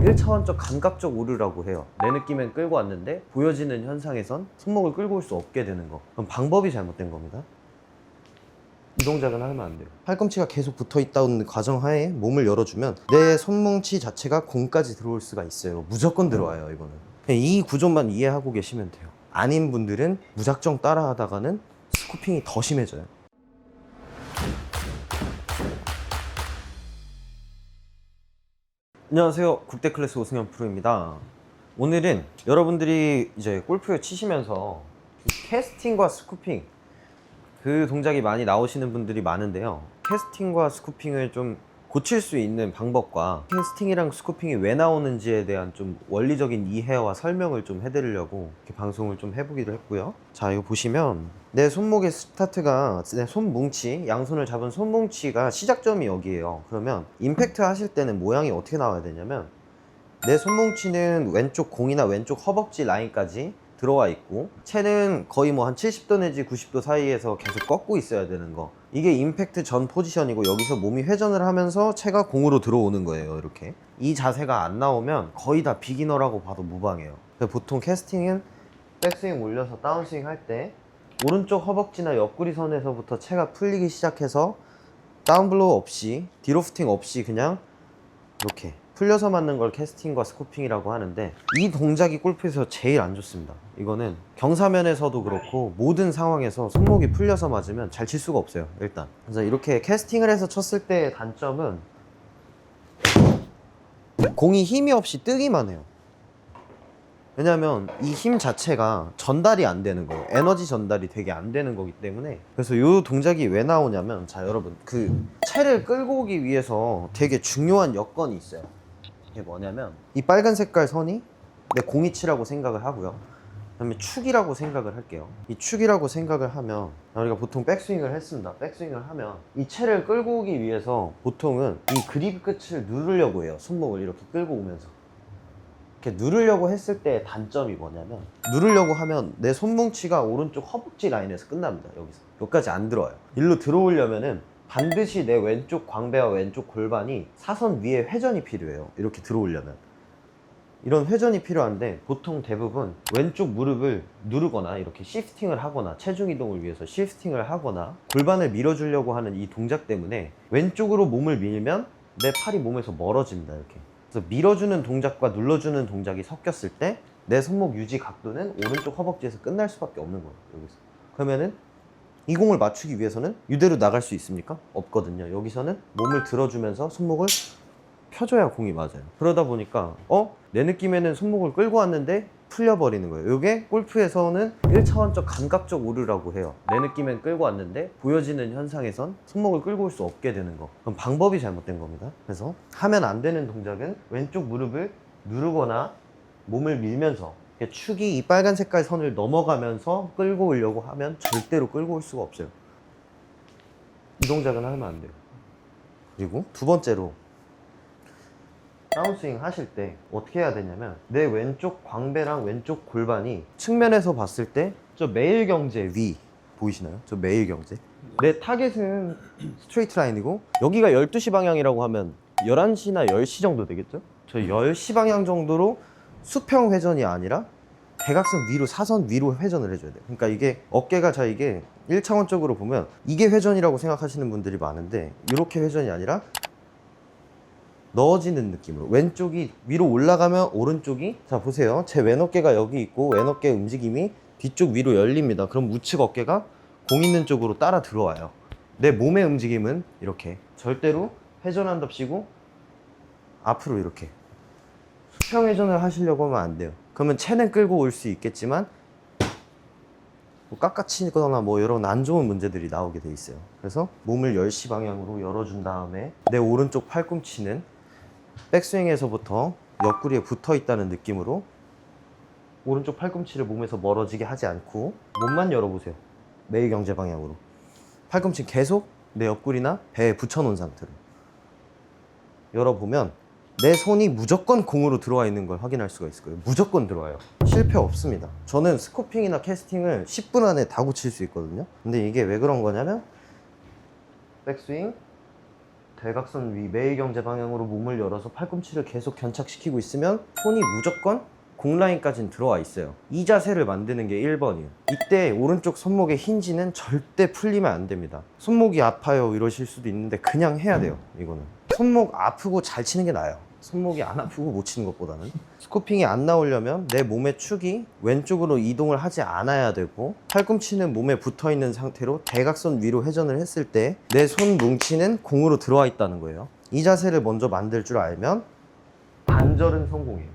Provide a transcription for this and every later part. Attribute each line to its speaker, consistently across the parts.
Speaker 1: 1차원적 감각적 오류라고 해요. 내 느낌엔 끌고 왔는데 보여지는 현상에선 손목을 끌고 올 수 없게 되는 거. 그럼 방법이 잘못된 겁니다. 이 동작은 하면 안 돼요. 팔꿈치가 계속 붙어 있다는 가정하에 몸을 열어주면 내 손뭉치 자체가 공까지 들어올 수가 있어요. 무조건 들어와요, 이거는. 이 구조만 이해하고 계시면 돼요. 아닌 분들은 무작정 따라 하다가는 스쿠핑이 더 심해져요. 안녕하세요, 국대 클래스 오승현 프로입니다. 오늘은 여러분들이 이제 골프 치시면서 캐스팅과 스쿠핑 그 동작이 많이 나오시는 분들이 많은데요, 캐스팅과 스쿠핑을 좀 고칠 수 있는 방법과 캐스팅이랑 스쿠핑이 왜 나오는지에 대한 좀 원리적인 이해와 설명을 좀 해드리려고 이렇게 방송을 좀 해보기도 했고요. 자, 이거 보시면 내 손목의 스타트가 내 손뭉치, 양손을 잡은 손뭉치가 시작점이 여기에요. 그러면 임팩트 하실 때는 모양이 어떻게 나와야 되냐면, 내 손뭉치는 왼쪽 공이나 왼쪽 허벅지 라인까지 들어와 있고, 채는 거의 뭐 한 70도 내지 90도 사이에서 계속 꺾고 있어야 되는 거, 이게 임팩트 전 포지션이고, 여기서 몸이 회전을 하면서 채가 공으로 들어오는 거예요. 이렇게 이 자세가 안 나오면 거의 다 비기너라고 봐도 무방해요. 보통 캐스팅은 백스윙 올려서 다운스윙 할 때 오른쪽 허벅지나 옆구리 선에서부터 채가 풀리기 시작해서 다운블로우 없이, 디로프팅 없이 그냥 이렇게 풀려서 맞는 걸 캐스팅과 스쿠핑이라고 하는데, 이 동작이 골프에서 제일 안 좋습니다. 이거는 경사면에서도 그렇고 모든 상황에서 손목이 풀려서 맞으면 잘 칠 수가 없어요, 일단. 그래서 이렇게 캐스팅을 해서 쳤을 때의 단점은 공이 힘이 없이 뜨기만 해요. 왜냐면 이 힘 자체가 전달이 안 되는 거예요. 에너지 전달이 되게 안 되는 거기 때문에. 그래서 이 동작이 왜 나오냐면, 자 여러분, 그 채를 끌고 오기 위해서 되게 중요한 여건이 있어요. 이게 뭐냐면, 이 빨간 색깔 선이 내 공이치라고 생각을 하고요, 그 다음에 축이라고 생각을 할게요. 이 축이라고 생각을 하면, 우리가 보통 백스윙을 했습니다. 백스윙을 하면 이 채를 끌고 오기 위해서 보통은 이 그립 끝을 누르려고 해요. 손목을 이렇게 끌고 오면서 이렇게 누르려고 했을 때의 단점이 뭐냐면, 누르려고 하면 내 손뭉치가 오른쪽 허벅지 라인에서 끝납니다. 여기까지 안 들어와요. 일로 들어오려면은 반드시 내 왼쪽 광배와 왼쪽 골반이 사선 위에 회전이 필요해요. 이렇게 들어오려면 이런 회전이 필요한데, 보통 대부분 왼쪽 무릎을 누르거나 이렇게 시프팅을 하거나, 체중 이동을 위해서 시프팅을 하거나 골반을 밀어주려고 하는 이 동작 때문에 왼쪽으로 몸을 밀면 내 팔이 몸에서 멀어집니다. 이렇게. 그래서 밀어주는 동작과 눌러주는 동작이 섞였을 때 내 손목 유지 각도는 오른쪽 허벅지에서 끝날 수밖에 없는 거예요. 여기서. 그러면은 이 공을 맞추기 위해서는 이대로 나갈 수 있습니까? 없거든요. 여기서는 몸을 들어주면서 손목을 펴줘야 공이 맞아요. 그러다 보니까 내 느낌에는 손목을 끌고 왔는데 풀려버리는 거예요. 이게 골프에서는 1차원적 감각적 오류라고 해요. 내 느낌엔 끌고 왔는데 보여지는 현상에선 손목을 끌고 올 수 없게 되는 거. 그럼 방법이 잘못된 겁니다. 그래서 하면 안 되는 동작은 왼쪽 무릎을 누르거나 몸을 밀면서, 축이 이 빨간 색깔 선을 넘어가면서 끌고 오려고 하면 절대로 끌고 올 수가 없어요. 이 동작은 하면 안 돼요. 그리고 두 번째로, 다운스윙 하실 때 어떻게 해야 되냐면, 내 왼쪽 광배랑 왼쪽 골반이 측면에서 봤을 때 저 매일경제 위 보이시나요? 저 매일경제, 내 타겟은 스트레이트 라인이고, 여기가 12시 방향이라고 하면 11시나 10시 정도 되겠죠? 저 10시 방향 정도로 수평 회전이 아니라 대각선 위로, 사선 위로 회전을 해줘야 돼요. 그러니까 이게 어깨가, 자 이게 1차원적으로 보면 이게 회전이라고 생각하시는 분들이 많은데, 이렇게 회전이 아니라 넣어지는 느낌으로 왼쪽이 위로 올라가면 오른쪽이, 자 보세요, 제 왼어깨가 여기 있고 왼어깨 움직임이 뒤쪽 위로 열립니다. 그럼 우측 어깨가 공 있는 쪽으로 따라 들어와요. 내 몸의 움직임은 이렇게 절대로 회전한답시고 앞으로 이렇게 수평 회전을 하시려고 하면 안 돼요. 그러면 채는 끌고 올 수 있겠지만 뭐 깎아치거나 뭐 이런 안 좋은 문제들이 나오게 돼 있어요. 그래서 몸을 10시 방향으로 열어준 다음에 내 오른쪽 팔꿈치는 백스윙에서부터 옆구리에 붙어 있다는 느낌으로 오른쪽 팔꿈치를 몸에서 멀어지게 하지 않고 몸만 열어보세요. 매일경제 방향으로. 팔꿈치 계속 내 옆구리나 배에 붙여놓은 상태로 열어보면 내 손이 무조건 공으로 들어와 있는 걸 확인할 수가 있을 거예요. 무조건 들어와요. 실패 없습니다. 저는 스쿠핑이나 캐스팅을 10분 안에 다 고칠 수 있거든요. 근데 이게 왜 그런 거냐면, 백스윙 대각선 위 매일경제 방향으로 몸을 열어서 팔꿈치를 계속 견착시키고 있으면 손이 무조건 공라인까지는 들어와 있어요. 이 자세를 만드는 게 1번이에요. 이때 오른쪽 손목의 힌지는 절대 풀리면 안 됩니다. 손목이 아파요 이러실 수도 있는데 그냥 해야 돼요. 이거는 손목 아프고 잘 치는 게 나아요. 손목이 안 아프고 못 치는 것보다는. 스코핑이 안 나오려면 내 몸의 축이 왼쪽으로 이동을 하지 않아야 되고, 팔꿈치는 몸에 붙어 있는 상태로 대각선 위로 회전을 했을 때 내 손 뭉치는 공으로 들어와 있다는 거예요. 이 자세를 먼저 만들 줄 알면 반절은 성공이에요.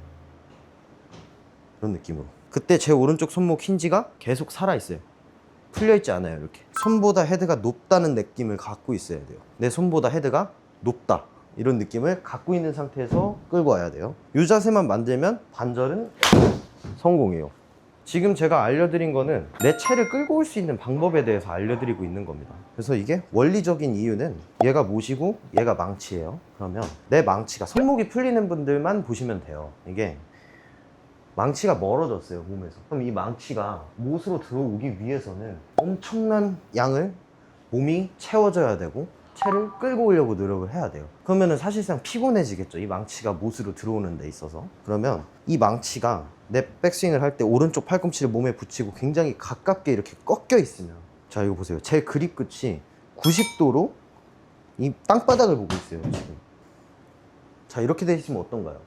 Speaker 1: 이런 느낌으로. 그때 제 오른쪽 손목 힌지가 계속 살아있어요. 풀려있지 않아요. 이렇게 손보다 헤드가 높다는 느낌을 갖고 있어야 돼요. 내 손보다 헤드가 높다, 이런 느낌을 갖고 있는 상태에서 끌고 와야 돼요. 이 자세만 만들면 반절은 성공이에요. 지금 제가 알려드린 거는 내 채를 끌고 올 수 있는 방법에 대해서 알려드리고 있는 겁니다. 그래서 이게 원리적인 이유는 얘가 못이고 얘가 망치예요. 그러면 내 망치가, 손목이 풀리는 분들만 보시면 돼요. 이게 망치가 멀어졌어요, 몸에서. 그럼 이 망치가 못으로 들어오기 위해서는 엄청난 양을 몸이 채워줘야 되고 채를 끌고 오려고 노력을 해야 돼요. 그러면은 사실상 피곤해지겠죠, 이 망치가 못으로 들어오는 데 있어서. 그러면 이 망치가 내 백스윙을 할 때 오른쪽 팔꿈치를 몸에 붙이고 굉장히 가깝게 이렇게 꺾여 있으면, 자 이거 보세요, 제 그립 끝이 90도로 이 땅바닥을 보고 있어요 지금. 자 이렇게 돼 있으면 어떤가요?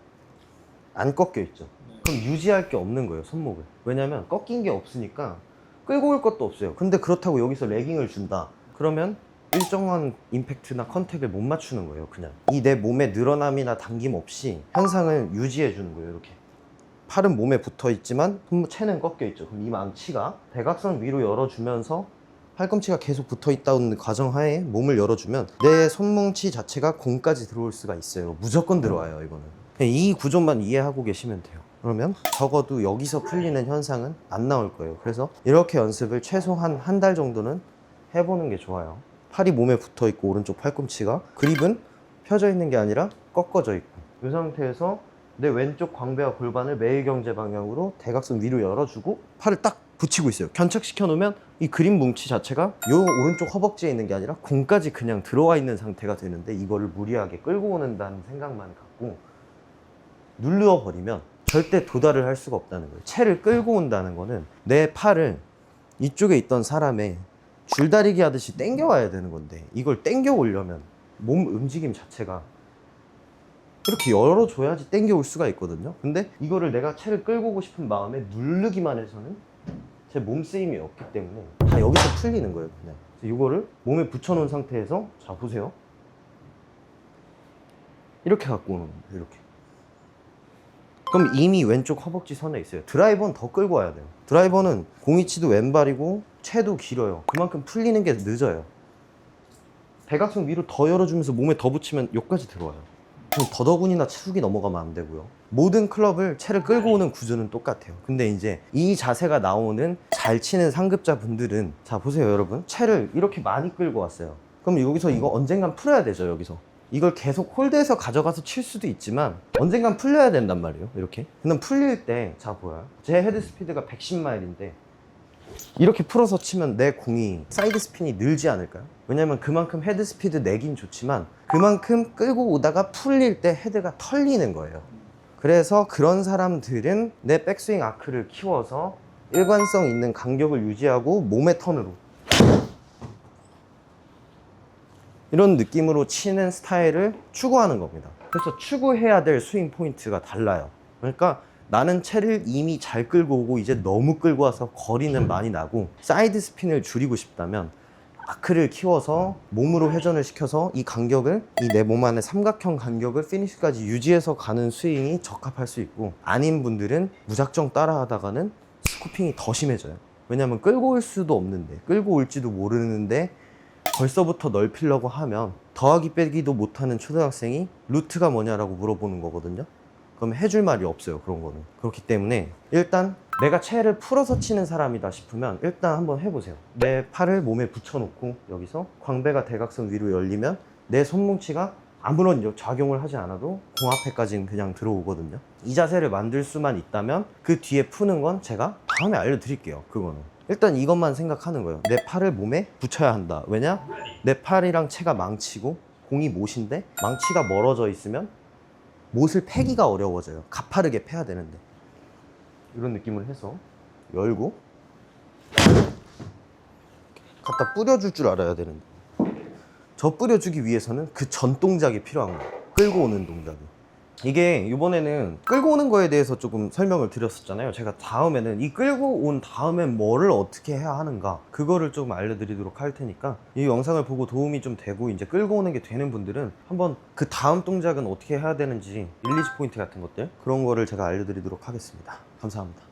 Speaker 1: 안 꺾여 있죠. 그럼 유지할 게 없는 거예요, 손목을. 왜냐면 꺾인 게 없으니까 끌고 올 것도 없어요. 근데 그렇다고 여기서 레깅을 준다 그러면 일정한 임팩트나 컨택을 못 맞추는 거예요. 그냥 이 내 몸의 늘어남이나 당김 없이 현상을 유지해 주는 거예요. 이렇게 팔은 몸에 붙어 있지만 채는 꺾여 있죠. 그럼 이 망치가 대각선 위로 열어주면서 팔꿈치가 계속 붙어 있다는 과정하에 몸을 열어주면 내 손뭉치 자체가 공까지 들어올 수가 있어요. 무조건 들어와요. 이거는 이 구조만 이해하고 계시면 돼요. 그러면 적어도 여기서 풀리는 현상은 안 나올 거예요. 그래서 이렇게 연습을 최소한 한 달 정도는 해보는 게 좋아요. 팔이 몸에 붙어 있고 오른쪽 팔꿈치가, 그립은 펴져 있는 게 아니라 꺾어져 있고, 이 상태에서 내 왼쪽 광배와 골반을 매일경제 방향으로 대각선 위로 열어주고 팔을 딱 붙이고 있어요. 견착시켜 놓으면 이 그립 뭉치 자체가 요 오른쪽 허벅지에 있는 게 아니라 공까지 그냥 들어와 있는 상태가 되는데, 이거를 무리하게 끌고 오는다는 생각만 갖고 눌러버리면 절대 도달을 할 수가 없다는 거예요. 채를 끌고 온다는 거는 내 팔을 이쪽에 있던 사람의 줄다리기 하듯이 당겨와야 되는 건데, 이걸 당겨 오려면 몸 움직임 자체가 이렇게 열어줘야지 당겨 올 수가 있거든요. 근데 이거를 내가 채를 끌고 오고 싶은 마음에 누르기만 해서는 제 몸 쓰임이 없기 때문에 다 여기서 풀리는 거예요. 그냥 이거를 몸에 붙여놓은 상태에서, 자 보세요, 이렇게 갖고 오는 겁니다. 이렇게. 그럼 이미 왼쪽 허벅지 선에 있어요. 드라이버는 더 끌고 와야 돼요. 드라이버는 공이치도 왼발이고 채도 길어요. 그만큼 풀리는 게 늦어요. 대각선 위로 더 열어주면서 몸에 더 붙이면 여기까지 들어와요. 그럼 더더군이나 축이 넘어가면 안 되고요. 모든 클럽을 채를 끌고 오는 구조는 똑같아요. 근데 이제 이 자세가 나오는 잘 치는 상급자 분들은, 자 보세요 여러분, 채를 이렇게 많이 끌고 왔어요. 그럼 여기서 이거 언젠간 풀어야 되죠. 여기서 이걸 계속 홀드해서 가져가서 칠 수도 있지만 언젠간 풀려야 된단 말이에요. 이렇게. 근데 풀릴 때, 자 보여요, 제 헤드 스피드가 110마일인데 이렇게 풀어서 치면 내 공이 사이드 스핀이 늘지 않을까요? 왜냐면 그만큼 헤드 스피드 내긴 좋지만 그만큼 끌고 오다가 풀릴 때 헤드가 털리는 거예요. 그래서 그런 사람들은 내 백스윙 아크를 키워서 일관성 있는 간격을 유지하고 몸의 턴으로 이런 느낌으로 치는 스타일을 추구하는 겁니다. 그래서 추구해야 될 스윙 포인트가 달라요. 그러니까 나는 채를 이미 잘 끌고 오고 이제 너무 끌고 와서 거리는 많이 나고 사이드 스핀을 줄이고 싶다면 아크를 키워서 몸으로 회전을 시켜서 이 간격을, 이 내 몸 안의 삼각형 간격을 피니시까지 유지해서 가는 스윙이 적합할 수 있고, 아닌 분들은 무작정 따라 하다가는 스코핑이 더 심해져요. 왜냐면 끌고 올 수도 없는데, 끌고 올지도 모르는데 벌써부터 넓히려고 하면 더하기 빼기도 못하는 초등학생이 루트가 뭐냐라고 물어보는 거거든요. 그럼 해줄 말이 없어요, 그런 거는. 그렇기 때문에 일단 내가 채를 풀어서 치는 사람이다 싶으면 일단 한번 해보세요. 내 팔을 몸에 붙여놓고 여기서 광배가 대각선 위로 열리면 내 손뭉치가 아무런 작용을 하지 않아도 공 앞에까지는 그냥 들어오거든요. 이 자세를 만들 수만 있다면 그 뒤에 푸는 건 제가 다음에 알려드릴게요. 그거는 일단 이것만 생각하는 거예요. 내 팔을 몸에 붙여야 한다. 왜냐? 내 팔이랑 채가 망치고 공이 못인데 망치가 멀어져 있으면 못을 패기가 어려워져요. 가파르게 패야 되는데. 이런 느낌을 해서 열고 갖다 뿌려줄 줄 알아야 되는데, 저 뿌려주기 위해서는 그 전 동작이 필요한 거예요. 끌고 오는 동작이. 이게 이번에는 끌고 오는 거에 대해서 조금 설명을 드렸었잖아요. 제가 다음에는 이 끌고 온 다음엔 뭐를 어떻게 해야 하는가, 그거를 좀 알려드리도록 할 테니까 이 영상을 보고 도움이 좀 되고 이제 끌고 오는 게 되는 분들은 한번 그 다음 동작은 어떻게 해야 되는지 릴리즈 포인트 같은 것들, 그런 거를 제가 알려드리도록 하겠습니다. 감사합니다.